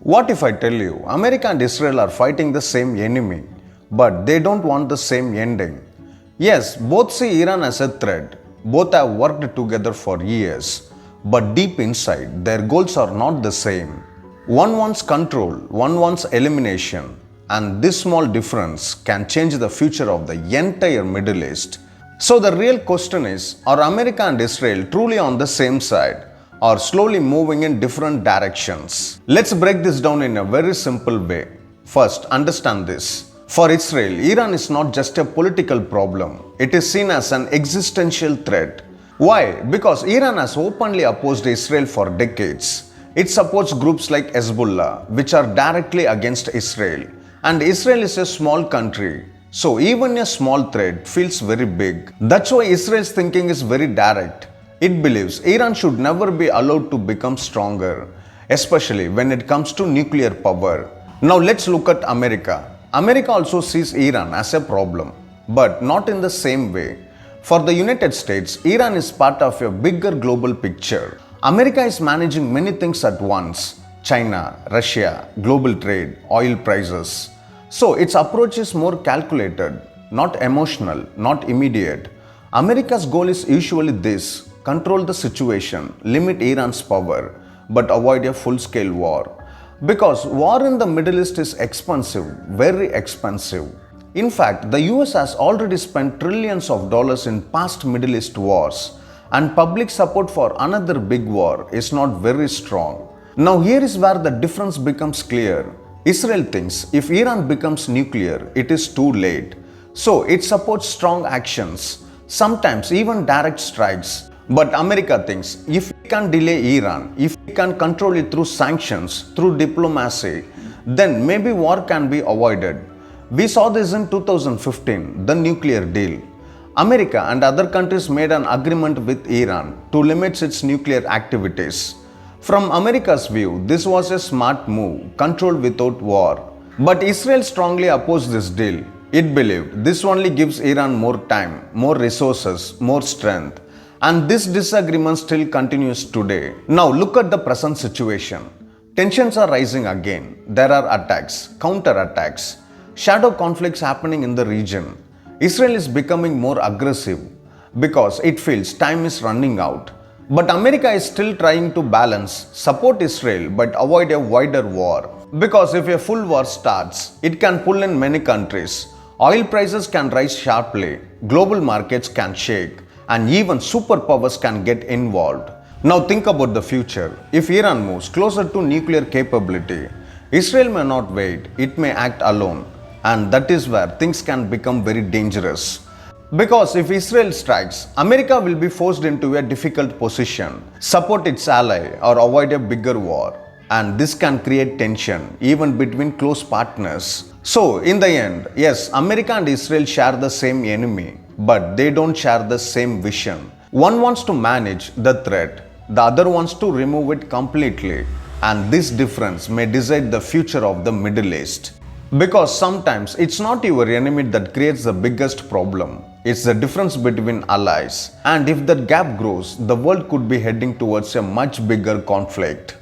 What if I tell you America and Israel are fighting the same enemy, but they don't want the same ending? Yes, both see Iran as a threat, both have worked together for years, but deep inside, their goals are not the same. One wants control, one wants elimination, and this small difference can change the future of the entire Middle East. So the real question is, are America and Israel truly on the same side or slowly moving in different directions? Let's break this down in a very simple way. First, understand this. For Israel, Iran is not just a political problem. It is seen as an existential threat. Why? Because Iran has openly opposed Israel for decades. It supports groups like Hezbollah, which are directly against Israel. And Israel is a small country. So even a small threat feels very big. That's why Israel's thinking is very direct. It believes Iran should never be allowed to become stronger, especially when it comes to nuclear power. Now let's look at America. America also sees Iran as a problem, but not in the same way. For the United States, Iran is part of a bigger global picture. America is managing many things at once: China, Russia, global trade, oil prices. So its approach is more calculated, not emotional, not immediate. America's goal is usually this: control the situation, limit Iran's power, but avoid a full-scale war. Because war in the Middle East is expensive, very expensive. In fact, the US has already spent trillions of dollars in past Middle East wars, and public support for another big war is not very strong. Now here is where the difference becomes clear. Israel thinks if Iran becomes nuclear, it is too late. So it supports strong actions, sometimes even direct strikes. But America thinks if we can delay Iran, if we can control it through sanctions, through diplomacy, then maybe war can be avoided. We saw this in 2015, the nuclear deal. America and other countries made an agreement with Iran to limit its nuclear activities. From America's view, this was a smart move, control without war. But Israel strongly opposed this deal. It believed this only gives Iran more time, more resources, more strength. And this disagreement still continues today. Now look at the present situation. Tensions are rising again. There are attacks, counter-attacks, shadow conflicts happening in the region. Israel is becoming more aggressive because it feels time is running out. But America is still trying to balance, support Israel but avoid a wider war. Because if a full war starts, it can pull in many countries. Oil prices can rise sharply, global markets can shake, and even superpowers can get involved. Now think about the future. If Iran moves closer to nuclear capability, Israel may not wait, it may act alone. And that is where things can become very dangerous. Because if Israel strikes, America will be forced into a difficult position, support its ally or avoid a bigger war. And this can create tension even between close partners. So in the end, yes, America and Israel share the same enemy, but they don't share the same vision. One wants to manage the threat, the other wants to remove it completely. And this difference may decide the future of the Middle East. Because sometimes it's not your enemy that creates the biggest problem. It's the difference between allies. And if that gap grows, the world could be heading towards a much bigger conflict.